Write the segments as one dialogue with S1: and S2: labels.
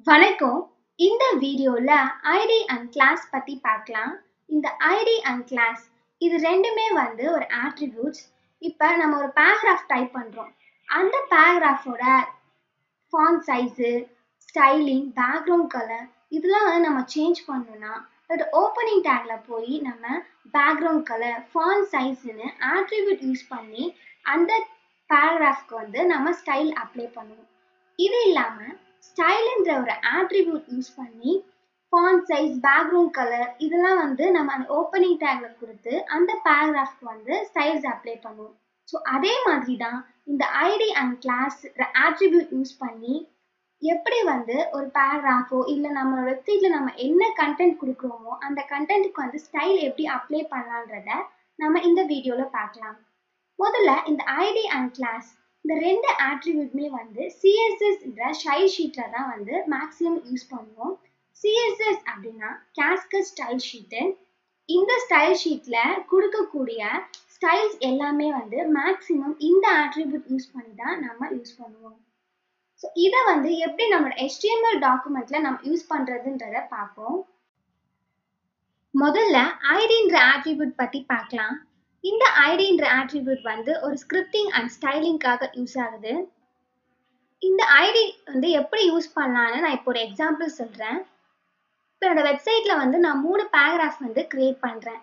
S1: வணக்கம். இந்த வீடியோல ஐடி அண்ட் கிளாஸ் பத்தி பார்க்கலாம். இந்த ஐடி அண்ட் கிளாஸ் இது ரெண்டுமே ஒரு attributes. இப்ப நம்ம ஒரு paragraph டைப் பண்றோம். அந்த paragraphோட font size, styling, background color இதெல்லாம் நம்ம சேஞ்ச் பண்ணணும்னா அது opening tagல போய் நம்ம background color, font sizeன்னு attribute use பண்ணி அந்த paragraphக்கு நம்ம ஸ்டைல் அப்ளை பண்ணுவோம். இது இல்லாம ஸ்டைல்ன்ற ஒரு attribute யூஸ் பண்ணி font size, background color இதெல்லாம் நம்ம அந்த opening tagல கொடுத்து அந்த paragraphக்கு styles அப்ளை பண்ணுவோம். ஸோ அதே மாதிரி தான் இந்த ID and class attribute use பண்ணி எப்படி ஒரு பேராகிராஃபோ இல்லை நம்ம வெப்சைட்ல நம்ம என்ன கண்டென்ட் கொடுக்குறோமோ அந்த கண்டென்ட்டுக்கு ஸ்டைல் எப்படி அப்ளை பண்ணலான்றத நம்ம இந்த வீடியோல பார்க்கலாம். முதல்ல இந்த ஐடி அண்ட் கிளாஸ் இந்த ரெண்டு attributeமே CSSன்ற ஸ்டைல் ஷீட்ல தான் மேக்ஸிமம் யூஸ் பண்ணுவோம். CSS அப்படின்னா கேஸ்கட் ஸ்டைல் ஷீட்டு. இந்த ஸ்டைல் ஷீட்ல கொடுக்கக்கூடிய ஸ்டைல்ஸ் எல்லாமே மேக்ஸிமம் இந்த attribute யூஸ் பண்ணி தான் நம்ம யூஸ் பண்ணுவோம். ஸோ இதை எப்படி நம்மளோட HTML டாக்குமெண்ட்ல நம்ம யூஸ் பண்றதுன்றத பார்ப்போம். முதல்ல ஐடின்ற attribute பத்தி பார்க்கலாம். இந்த ஐடின்ற attribute ஒரு ஸ்கிரிப்டிங் அண்ட் ஸ்டைலிங்காக யூஸ் ஆகுது. இந்த ஐடி எப்படி யூஸ் பண்ணலான்னு நான் இப்போ ஒரு எக்ஸாம்பிள் சொல்றேன். இப்போ என்னோட வெப்சைட்ல நான் 3 பேராகிராஃப் கிரியேட் பண்றேன்.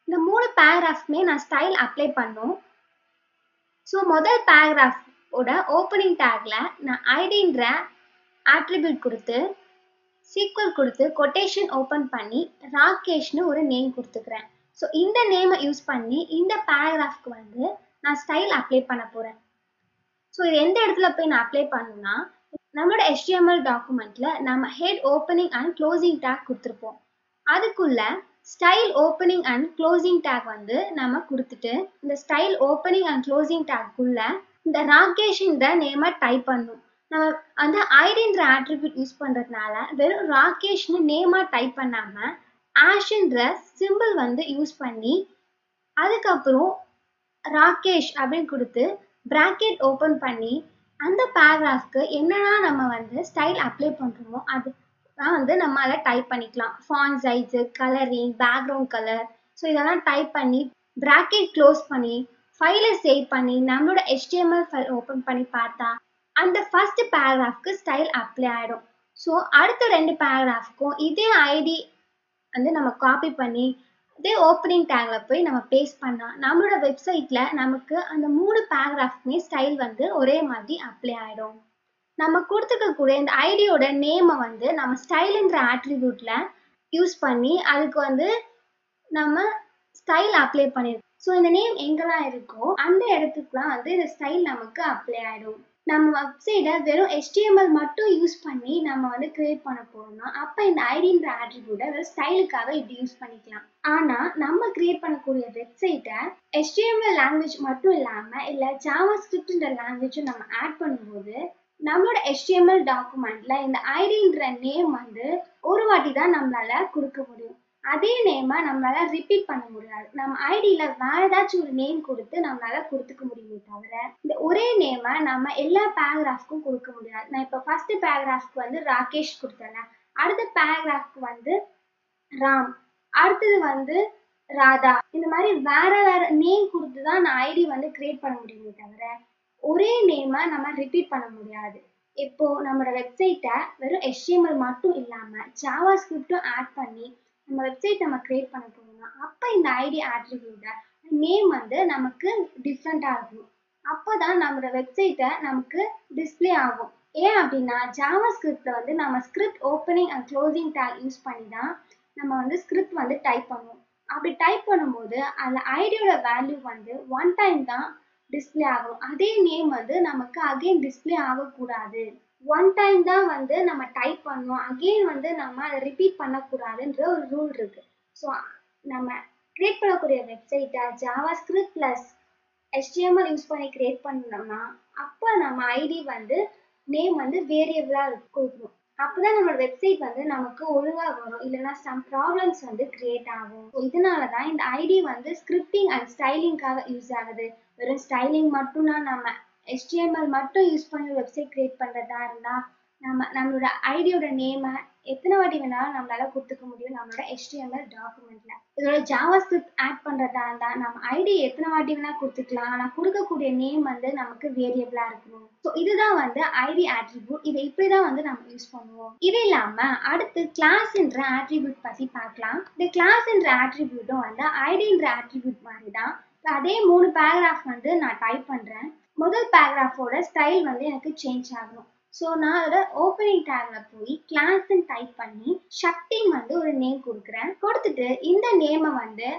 S1: இந்த 3 பேராகிராஃப்மே நான் ஸ்டைல் அப்ளை பண்ணும். ஸோ முதல் பேராகிராஃப் ஓட ஓப்பனிங் டேக்ல நான் ஐடின்ற attribute கொடுத்து சீக்வல் கொடுத்து கொட்டேஷன் ஓபன் பண்ணி ராகேஷ்னு ஒரு நேம் கொடுத்துக்கிறேன். ஸோ இந்த நேமை யூஸ் பண்ணி இந்த பேராகிராஃப்க்கு நான் ஸ்டைல் அப்ளை பண்ண போறேன். ஸோ இது எந்த இடத்துல போய் நான் அப்ளை பண்ணணும்னா நம்மளோட HTML டாக்குமெண்ட்ல நம்ம head opening and closing take கொடுத்துருப்போம். அதுக்குள்ள style opening and closing take நம்ம கொடுத்துட்டு இந்த ஸ்டைல் ஓப்பனிங் அண்ட் க்ளோசிங் டேக்குள்ள இந்த ராகேஷ்ன்ற நேமை டைப் பண்ணணும். நம்ம அந்த ஐடின்ற attribute யூஸ் பண்றதுனால வெறும் ராகேஷ்னு நேமா டைப் பண்ணாம ஆஷ்ன்ற சிம்பிள் யூஸ் பண்ணி அதுக்கப்புறம் ராகேஷ் அப்படின்னு கொடுத்து பிராக்கெட் ஓபன் பண்ணி அந்த பேராகிராஃப்க்கு என்னன்னா நம்ம ஸ்டைல் அப்ளை பண்றோமோ அது நம்ம அதை டைப் பண்ணிக்கலாம். Font size, colouring, background colour so இதெல்லாம் டைப் பண்ணி பிராக்கெட் க்ளோஸ் பண்ணி ஃபைலை சேவ் பண்ணி நம்மளோட HTML ஃபைல் ஓப்பன் பண்ணி பார்த்தா அந்த ஃபர்ஸ்ட் பேராகிராஃப்க்கு ஸ்டைல் அப்ளை ஆயிடும். ஸோ அடுத்த 2 பேராகிராஃப்க்கும் இதே ஐடி நம்ம காப்பி பண்ணி இதே ஓப்பனிங் டேக்ல போய் நம்ம பேஸ்ட் பண்ணா நம்மளோட வெப்சைட்ல நமக்கு அந்த 3 பேராகிராஃப்மே ஸ்டைல் ஒரே மாதிரி அப்ளை ஆயிடும். நம்ம கொடுத்துக்கக்கூடிய இந்த ஐடியோட நேமை நம்ம ஸ்டைல்ன்ற attributeல யூஸ் பண்ணி அதுக்கு நம்ம ஸ்டைல் அப்ளை பண்ணிருக்கோம். ஸோ இந்த நேம் எங்கெல்லாம் இருக்கோ அந்த இடத்துக்குலாம் இந்த ஸ்டைல் நமக்கு அப்ளை ஆயிடும். நம்ம வெப்சைட்டை வெறும் HTML மட்டும் யூஸ் பண்ணி நம்ம கிரியேட் பண்ண போறோம்னா அப்ப இந்த ஐடின்ற attribute வெறும் ஸ்டைலுக்காக இப்படி யூஸ் பண்ணிக்கலாம். ஆனா நம்ம கிரியேட் பண்ணக்கூடிய வெப்சைட்டை HTML லாங்குவேஜ் மட்டும் இல்லாம இல்ல JavaScriptன்ற லாங்குவேஜும் நம்ம ஆட் பண்ணும்போது நம்மளோட HTML டாக்குமெண்ட்ல இந்த ஐடின்ற நேம் ஒரு வாட்டி தான் நம்மளால கொடுக்க முடியும். அதே நேமை நம்மளால ரிப்பீட் பண்ண முடியாது. நம்ம ஐடியில வேற ஏதாச்சும் ஒரு நேம் கொடுத்து நம்மளால கொடுத்துக்க முடியுமே தவிர இந்த ஒரே நேமை நம்ம எல்லா பேராகிராஃப்க்கும் கொடுக்க முடியாது. நான் இப்போ ஃபர்ஸ்ட் பேராகிராஃப்க்கு ராகேஷ் கொடுத்தேன், அடுத்த பேராகிராஃப்க்கு ராம், அடுத்தது ராதா, இந்த மாதிரி வேற வேற நேம் கொடுத்து தான் நான் ஐடி கிரியேட் பண்ண முடியுமே தவிர ஒரே நேமை நம்ம ரிப்பீட் பண்ண முடியாது. இப்போ நம்மளோட வெப்சைட்டை வெறும் HTML மட்டும் இல்லாம JavaScriptம் ஆட் பண்ணி நம்ம வெப்சைட் நம்ம கிரியேட் பண்ண போறோம்னா அப்ப இந்த ஐடி attribute நேம் நமக்கு டிஃப்ரெண்டா இருக்கும். அப்பதான் நம்மளோட வெப்சைட்டை நமக்கு டிஸ்பிளே ஆகும். ஏன் அப்படின்னா JavaScriptல நம்ம script opening and closing tag use பண்ணி தான் நம்ம ஸ்கிரிப்ட் டைப் பண்ணுவோம். அப்படி டைப் பண்ணும்போது அந்த ஐடியோட வேல்யூ ஒன் டைம் தான் டிஸ்பிளே ஆகும். அதே நேம் நமக்கு அகைன் டிஸ்பிளே ஆகக்கூடாது. ஒன் டைம் தான் நம்ம டைப் பண்ணோம், அகைன் நம்ம அதை ரிப்பீட் பண்ணக்கூடாதுன்ற ஒரு ரூல் இருக்கு. ஸோ நம்ம கிரியேட் பண்ணக்கூடிய வெப்சைட்டை JavaScript பிளஸ் HTML யூஸ் பண்ணி கிரியேட் பண்ணோம்னா அப்போ நம்ம ஐடி நேம் வேரியபிளா கொடுக்கணும். அப்பதான் நம்மளோட வெப்சைட் நமக்கு ஒழுங்கா வரும். இல்லைன்னா சம் ப்ராப்ளம்ஸ் கிரியேட் ஆகும். இதனாலதான் இந்த ஐடி ஸ்கிரிப்டிங் அண்ட் ஸ்டைலிங்காக யூஸ் ஆகுது. வெறும் ஸ்டைலிங் மட்டும்னா நம்ம HTML மட்டும் யூஸ் பண்ணி வெப்சைட் கிரியேட் பண்றதா இருந்தா நம்மளோட ஐடியோட நேமை எத்தனை வாட்டி வேணாலும் நம்மளால கொடுத்துக்க முடியும் நம்மளோட HTML டாக்குமெண்ட்ல. இதோட ஜாவாஸ்கிரிப்ட் ஆட் பண்றதா இருந்தா நம்ம ஐடி எத்தனை வாட்டி வேணா கொடுத்துக்கலாம். ஆனா கொடுக்கக்கூடிய நேம் வந்து நமக்கு வேரியபிளா இருக்கணும். ஸோ இதுதான் வந்து ஐடி ஆட்ரிபியூட். இதை இப்படிதான் வந்து நம்ம யூஸ் பண்ணுவோம். இது இல்லாம அடுத்து கிளாஸ்ன்ற ஆட்ரிபியூட் பத்தி பார்க்கலாம். இந்த கிளாஸ்ன்ற ஆட்ரிபியூட்டும் வந்து ஐடின்ற ஆட்ரிபியூட் மாதிரி தான். அதே 3 பேராகிராஃப் வந்து நான் டைப் பண்றேன். முதல் பேராகிராஃபோட ஸ்டைல் வந்து எனக்கு சேஞ்ச் ஆகணும். ஸோ நான் அதோட ஓப்பனிங் டேக்ல போய் கிளாஸ்ன்னு டைப் பண்ணி சக்தின்னு வந்து ஒரு நேம் கொடுக்குறேன். கொடுத்துட்டு இந்த நேமை வந்து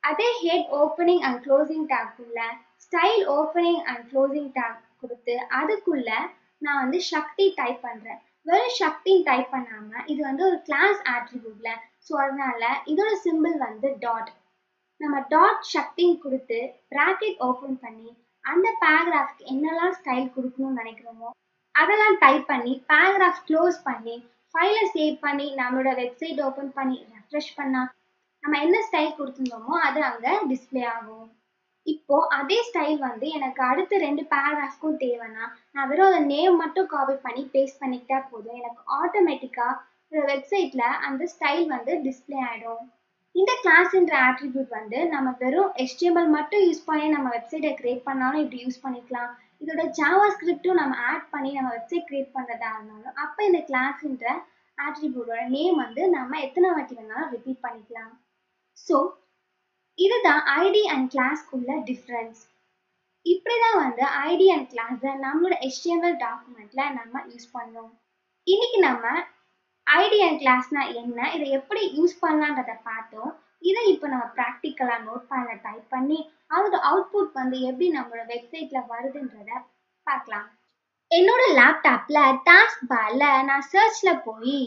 S1: அதே ஹெட் ஓப்பனிங் அண்ட் க்ளோசிங் டேக்குள்ள style opening and closing tag கொடுத்து அதுக்குள்ள நான் வந்து சக்தி டைப் பண்றேன். வெறும் சக்தின்னு டைப் பண்ணாம இது வந்து ஒரு கிளாஸ் ஆட்ரிபியூட்ல. ஸோ அதனால இதோட சிம்பிள் வந்து டாட். நம்ம டாட் சக்தின்னு கொடுத்து பிராக்கெட் ஓப்பன் பண்ணி அந்த பேராகிராஃப்க்கு என்னெல்லாம் ஸ்டைல் கொடுக்கணும்னு நினைக்கிறோமோ அதெல்லாம் டைப் பண்ணி பேராகிராஃப் க்ளோஸ் பண்ணி ஃபைலை சேவ் பண்ணி நம்மளோட வெப்சைட் ஓப்பன் பண்ணி ரெஃப்ரெஷ் பண்ணா நம்ம என்ன ஸ்டைல் கொடுத்துருந்தோமோ அது அங்கே டிஸ்பிளே ஆகும். இப்போ அதே ஸ்டைல் வந்து எனக்கு அடுத்த 2 பேராகிராஃப்க்கும் தேவைன்னா நான் வெறும் அந்த நேம் மட்டும் காப்பி பண்ணி பேஸ்ட் பண்ணிக்கிட்டா போதும். எனக்கு ஆட்டோமேட்டிக்கா வெப்சைட்ல அந்த ஸ்டைல் வந்து டிஸ்பிளே ஆயிடும். இந்த கிளாஸ்ன்ற ஆட்ரிபியூட் வந்து நம்ம வெறும் HTML மட்டும் யூஸ் பண்ணி நம்ம வெப்சைட்டை கிரியேட் பண்ணாலும் இப்படி யூஸ் பண்ணிக்கலாம். இதோட ஜாவாஸ்கிரிப்டும் நம்ம ஆட் பண்ணி நம்ம வெப்சைட் கிரியேட் பண்றதா இருந்தாலும் அப்போ இந்த கிளாஸ்ன்ற ஆட்ரிபியூட்டோட நேம் வந்து நம்ம எத்தனை வாட்டி வேணாலும் ரிப்பீட் பண்ணிக்கலாம். ஸோ இதுதான் ஐடி அண்ட் கிளாஸ்க்குள்ள டிஃப்ரென்ஸ். இப்படிதான் வந்து ஐடி அண்ட் கிளாஸை நம்மளோட HTML டாக்குமெண்ட்ல நம்ம யூஸ் பண்ணோம். இன்னைக்கு நம்ம ஐடி அண்ட் கிளாஸ்னா என்ன, இதை எப்படி யூஸ் பண்ணலான்றத பார்த்தோம். இதை இப்போ நம்ம ப்ராக்டிக்கலாக நோட் பேட்ல டைப் பண்ணி அதோட அவுட்புட் வந்து எப்படி நம்மளோட வெப்சைட்ல வருதுன்றத பார்க்கலாம். என்னோட லேப்டாப்ல டாஸ்க் பார்ல நான் சர்ச்ல போய்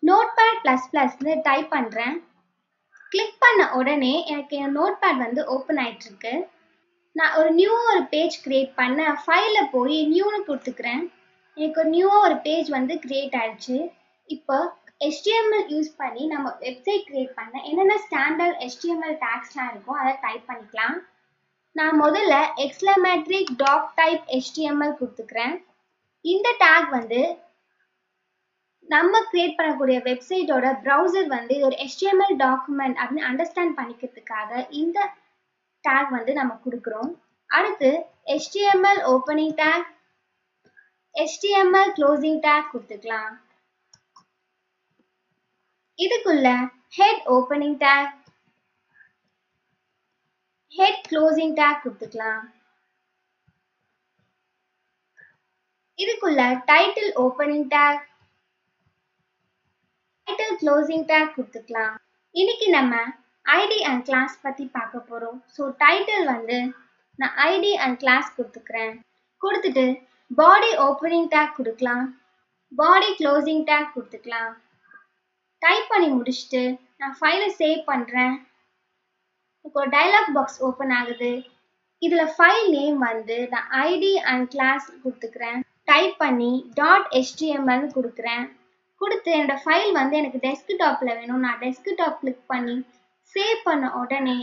S1: நோட்பேட்++ன்னு டைப் பண்றேன். கிளிக் பண்ண உடனே எனக்கு என் நோட்பேட் வந்து ஓப்பன் ஆயிட்டு இருக்கு. நான் ஒரு பேஜ் கிரியேட் பண்ண ஃபைல போய் நியூன்னு கொடுத்துக்கிறேன். எனக்கு ஒரு பேஜ் வந்து கிரியேட் ஆயிடுச்சு. இப்போ HTML யூஸ் பண்ணி நம்ம வெப்சைட் கிரியேட் பண்ண என்னென்ன ஸ்டாண்டர்ட் HTML டேக்ஸ்லாம் இருக்கோ அதை டைப் பண்ணிக்கலாம். நான் முதல்ல எக்ஸ்க்ளமேட்டரி டாக் டைப் HTML கொடுத்துக்கிறேன். இந்த டேக் வந்து நம்ம கிரியேட் பண்ணக்கூடிய வெப்சைட்டோட ப்ரௌசர் வந்து இது ஒரு HTML டாக்குமெண்ட் அப்படின்னு அண்டர்ஸ்டாண்ட் பண்ணிக்கிறதுக்காக இந்த டேக் வந்து நம்ம கொடுக்குறோம். அடுத்து HTML opening take, HTML closing take கொடுத்துக்கலாம். இதுக்குள்ள head opening take, head closing take கொடுத்துக்கலாம். இதுக்குள்ள title opening take, title closing take கொடுத்துக்கலாம். இன்னைக்கு நம்ம ஐடி அண்ட் கிளாஸ் பத்தி பார்க்க போறோம். ஸோ டைட்டில் வந்து நான் ஐடி அண்ட் கிளாஸ் கொடுத்துக்கிறேன். கொடுத்துட்டு பாடி ஓப்பனிங் டேக் கொடுக்கலாம், பாடி க்ளோசிங் டேக் கொடுத்துக்கலாம். டைப் பண்ணி முடிச்சுட்டு நான் ஃபைலை சேவ் பண்றேன். இப்போ டயலாக் பாக்ஸ் ஓப்பன் ஆகுது. இதுல ஃபைல் நேம் வந்து நான் ஐடி அண்ட் கிளாஸ் கொடுத்துக்கிறேன். டைப் பண்ணி .html கொடுக்குறேன். கொடுத்து என்னோட ஃபைல் வந்து எனக்கு டெஸ்க்டாப்ல வேணும். நான் டெஸ்க்டாப் கிளிக் பண்ணி சேவ் பண்ண உடனே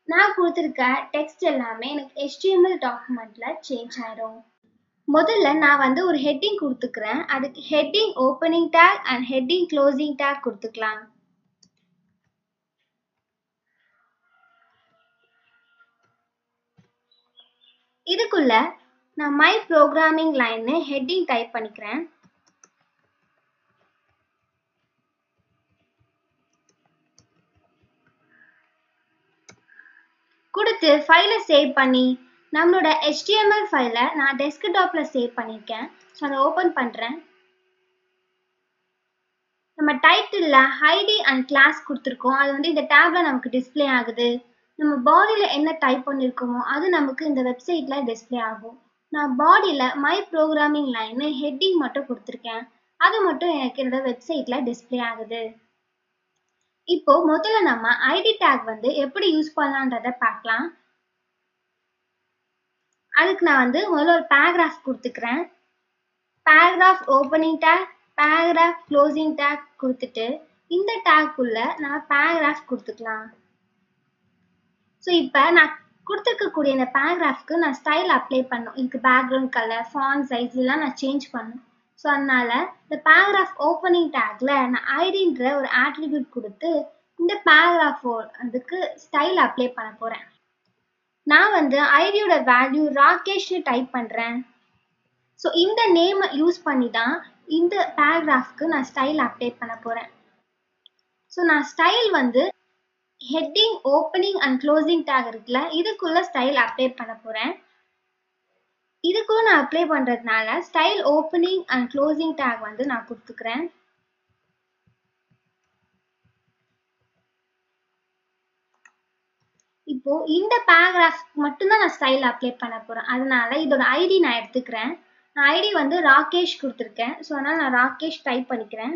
S1: நான் கொடுத்துருக்க டெக்ஸ்ட் எல்லாமே எனக்கு HTML டாக்குமெண்ட்ல சேஞ்ச் ஆயிடும். முதல்ல நான் வந்து ஒரு ஹெட்டிங் கொடுத்துக்கிறேன். அதுக்கு heading opening take and heading closing take கொடுத்துக்கலாம். இதுக்குள்ள நான் மை ப்ரோக்ராமிங் லைன்னு ஹெட்டிங் டைப் பண்ணிக்கிறேன். கொடுத்து ஃபைலை சேவ் பண்ணி நம்மளோட HTML ஃபைலை நான் டெஸ்க்டாப்ல சேவ் பண்ணியிருக்கேன். ஸோ அதை ஓப்பன் பண்றேன். நம்ம டைட்டில்ல ஐடி அண்ட் கிளாஸ் கொடுத்துருக்கோம். அது வந்து இந்த டேப்ல நமக்கு டிஸ்பிளே ஆகுது. நம்ம பாடியில என்ன டைப் பண்ணிருக்கோமோ அது நமக்கு இந்த வெப்சைட்ல டிஸ்பிளே ஆகும். நான் பாடியில மை ப்ரோக்ராமிங் லைன் ஹெட்டிங் மட்டும் கொடுத்துருக்கேன். அது மட்டும் எனக்கு என்னோட வெப்சைட்ல டிஸ்பிளே ஆகுது. இப்போ முதல்ல நம்ம ஐடி டேக் வந்து எப்படி யூஸ் பண்ணலான்றத பார்க்கலாம். அதுக்கு நான் வந்து முதல்ல ஒரு பேராகிராஃப் கொடுத்துக்கிறேன். Paragraph opening take, paragraph closing take கொடுத்துட்டு இந்த டேக்குள்ள நான் பேராகிராஃப் கொடுத்துக்கலாம். ஸோ இப்போ நான் கொடுத்துருக்கக்கூடிய இந்த பேராகிராஃப்க்கு நான் ஸ்டைல் அப்ளை பண்ணும். இதுக்கு பேக்ரவுண்ட் கலர், ஃபாண்ட் சைஸ் எல்லாம் நான் சேஞ்ச் பண்ணும். ஸோ அதனால இந்த பேராகிராஃப் ஓப்பனிங் டேக்ல நான் ஐடின்ற ஒரு ஆட்ரிபியூட் கொடுத்து இந்த பேராகிராஃப் அதுக்கு ஸ்டைல் அப்ளை பண்ண போறேன். நான் வந்து ஐடியோட வேல்யூ ராகேஷ்னு டைப் பண்றேன். ஸோ இந்த நேமை யூஸ் பண்ணி தான் இந்த பேராகிராஃப்க்கு நான் ஸ்டைல் அப்ளை பண்ண போறேன். ஸோ நான் ஸ்டைல் வந்து heading opening and closing take இருக்குல்ல, இதுக்குள்ள ஸ்டைல் அப்ளை பண்ண போறேன். இதுக்குள்ள நான் அப்ளை பண்றதுனால style opening and closing take வந்து நான் கொடுத்துக்கிறேன். இப்போ இந்த பேராகிராஃப் மட்டும்தான் நான் ஸ்டைல் அப்ளை பண்ண போறேன். அதனால இதோட ஐடி நான் எடுத்துக்கிறேன். நான் ஐடி வந்து ராகேஷ் கொடுத்துருக்கேன். ஸோ அதனால நான் ராகேஷ் டைப் பண்ணிக்கிறேன்.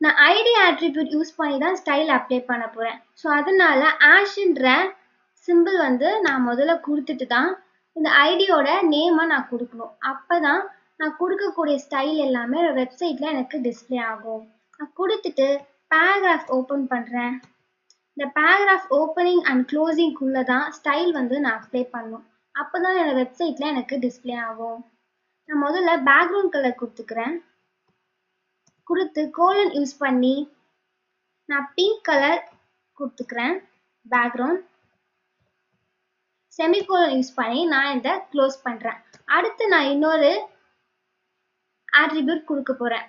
S1: நான் ஐடி ஆட்ரிபியூட் யூஸ் பண்ணி தான் ஸ்டைல் அப்ளை பண்ண போறேன். ஸோ அதனால ஆஷ்ன்ற சிம்பிள் வந்து நான் முதல்ல கொடுத்துட்டு தான் இந்த ஐடியோட நேமை நான் கொடுக்கணும். அப்பதான் நான் கொடுக்கக்கூடிய ஸ்டைல் எல்லாமே வெப்சைட்ல எனக்கு டிஸ்பிளே ஆகும். நான் கொடுத்துட்டு பேராகிராஃப் ஓப்பன் பண்றேன். இந்த பேராகிராஃப் ஓப்பனிங் அண்ட் க்ளோசிங்குள்ள தான் ஸ்டைல் வந்து நான் அப்ளை பண்ணணும். அப்பதான் என்னோட வெப்சைட்ல எனக்கு டிஸ்பிளே ஆகும். நான் முதல்ல பேக்ரவுண்ட் கலர் கொடுத்துக்கிறேன். கொடுத்து கோலன் யூஸ் பண்ணி நான் பிங்க் கலர் கொடுத்துக்கிறேன். பேக்ரவுண்ட் செமிகோலன் யூஸ் பண்ணி நான் இதை க்ளோஸ் பண்றேன். அடுத்து நான் இன்னொரு ஆட்ரிபியூட் கொடுக்க போறேன்.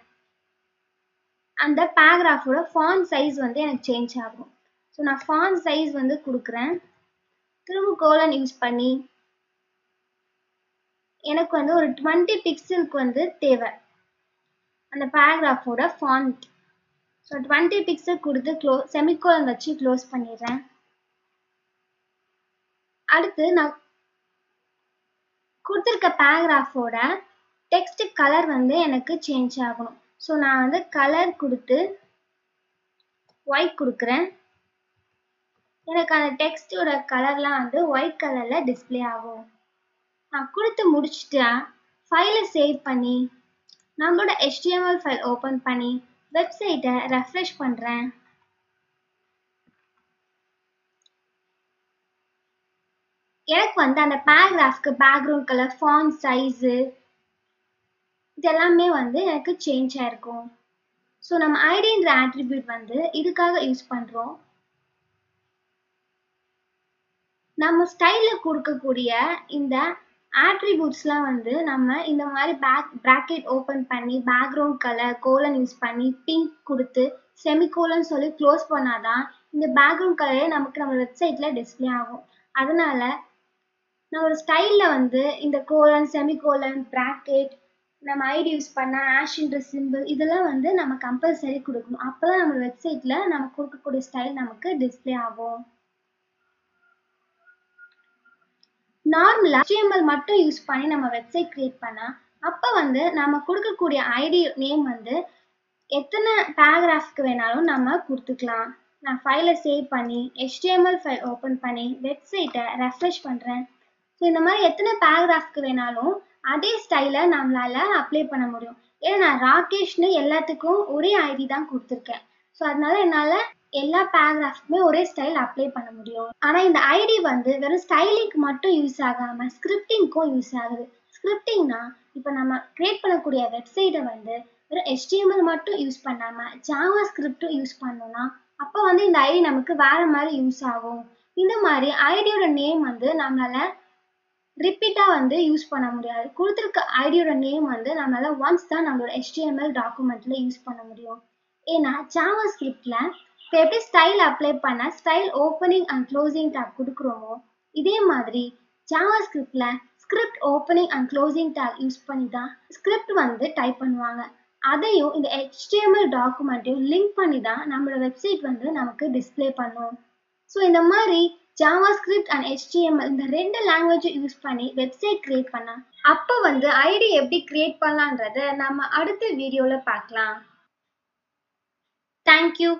S1: அந்த பேராகிராஃபோட ஃபாண்ட் சைஸ் வந்து எனக்கு சேஞ்ச் ஆகும். ஸோ நான் ஃபாண்ட் சைஸ் வந்து கொடுக்குறேன். திரும்ப கோலன் யூஸ் பண்ணி எனக்கு வந்து ஒரு 20 பிக்சலுக்கு வந்து தேவை அந்த பேராகிராஃபோட ஃபாண்ட். ஸோ 20 பிக்சல் கொடுத்து செமிகோலன் வச்சு க்ளோஸ் பண்ணிடுறேன். அடுத்து நான் கொடுத்துருக்க பேராகிராஃபோட டெக்ஸ்ட் கலர் வந்து எனக்கு சேஞ்ச் ஆகணும். ஸோ நான் வந்து கலர் கொடுத்து ஒயிட் கொடுக்குறேன். எனக்கு அந்த டெக்ஸ்டோட கலர்லாம் வந்து ஒயிட் கலர்ல டிஸ்பிளே ஆகும். நான் கொடுத்து முடிச்சுட்டா ஃபைலை சேவ் பண்ணி நம்மளோட HTML ஃபைல் ஓப்பன் பண்ணி வெப்சைட்டை ரெஃப்ரெஷ் பண்றேன். எனக்கு வந்து அந்த பேராகிராஃப்க்கு பேக்ரவுண்ட் கலர், ஃபாண்ட் சைஸு இதெல்லாமே வந்து எனக்கு சேஞ்ச் ஆயிருக்கும். ஸோ நம்ம ஐடின்ற ஆட்ரிபியூட் வந்து இதுக்காக யூஸ் பண்றோம். நம்ம ஸ்டைல கொடுக்கக்கூடிய இந்த ஆட்ரிபியூட்ஸ்லாம் வந்து நம்ம இந்த மாதிரி பிராக்கெட் ஓப்பன் பண்ணி பேக்ரவுண்ட் கலர் கோலன் யூஸ் பண்ணி பிங்க் கொடுத்து செமிகோலன் சொல்லி க்ளோஸ் பண்ணாதான் இந்த பேக்ரவுண்ட் கலரே நமக்கு நம்ம வெப்சைட்ல டிஸ்பிளே ஆகும். அதனால நம்மளோட ஸ்டைல்ல வந்து இந்த கோலன், செமிகோலன், பிராக்கெட், நம்ம ஐடி யூஸ் பண்ண ஆஷ்ன்ற சிம்பிள் இதெல்லாம் வந்து நம்ம கம்பல்சரி கொடுக்கணும். அப்பதான் நம்ம வெப்சைட்ல நம்ம கொடுக்கக்கூடிய ஸ்டைல் நமக்கு டிஸ்பிளே ஆகும். நார்மலா HTML மட்டும் யூஸ் பண்ணி நம்ம வெப்சைட் கிரியேட் பண்ணா அப்ப வந்து நம்ம கொடுக்கக்கூடிய ஐடி நேம் வந்து எத்தனை பேராகிராஃப்க்கு வேணாலும் நம்ம கொடுத்துக்கலாம். நான் ஃபைலை சேவ் பண்ணி HTML ஃபைல் ஓப்பன் பண்ணி வெப்சைட்டை ரெஃப்ரெஷ் பண்றேன். ஸோ இந்த மாதிரி எத்தனை பேராகிராஃப்க்கு வேணாலும் அதே ஸ்டைலை நம்மளால அப்ளை பண்ண முடியும். ஏன்னா நான் ராகேஷ்னு எல்லாத்துக்கும் ஒரே ஐடி தான் கொடுத்துருக்கேன். ஸோ அதனால என்னால எல்லா பேராகிராஃப்க்குமே ஒரே ஸ்டைல் அப்ளை பண்ண முடியும். ஆனா இந்த ஐடி வந்து வெறும் ஸ்டைலிங்க்கு மட்டும் யூஸ் ஆகாம ஸ்கிரிப்டிங்க்கும் யூஸ் ஆகுது. ஸ்கிரிப்டிங்னா இப்போ நம்ம கிரியேட் பண்ணக்கூடிய வெப்சைட்டை வந்து வெறும் HTML மட்டும் யூஸ் பண்ணாம ஜாவா ஸ்கிரிப்டும் யூஸ் பண்ணோம்னா அப்போ வந்து இந்த ஐடி நமக்கு வேற மாதிரி யூஸ் ஆகும். இந்த மாதிரி ஐடியோட நேம் வந்து நம்மளால ரிப்பீட்டா வந்து யூஸ் பண்ண முடியாது. கொடுத்துருக்க ஐடியோட நேம் வந்து நம்மளால ஒன்ஸ் தான் நம்மளோட HTML டாக்குமெண்ட்ல யூஸ் பண்ண முடியும். ஏன்னா ஜாவா ஸ்கிரிப்ட்ல இப்போ எப்படி ஸ்டைல் அப்ளை பண்ண style opening and closing tag கொடுக்குறோமோ இதே மாதிரி ஜாவா ஸ்கிரிப்ட்ல script opening and closing tag use பண்ணி தான் ஸ்கிரிப்ட் வந்து டைப் பண்ணுவாங்க. அதையும் இந்த HTML டாக்குமெண்ட்டையும் லிங்க் பண்ணி தான் நம்மளோட வெப்சைட் வந்து நமக்கு டிஸ்பிளே பண்ணும். ஸோ இந்த மாதிரி ஜாவா ஸ்கிரிப்ட் அண்ட் HTML இந்த ரெண்டு லாங்குவேஜை யூஸ் பண்ணி வெப்சைட் கிரியேட் பண்ணா அப்போ வந்து ஐடி எப்படி கிரியேட் பண்ணலான்றத நம்ம அடுத்த வீடியோல பார்க்கலாம். தேங்க்யூ.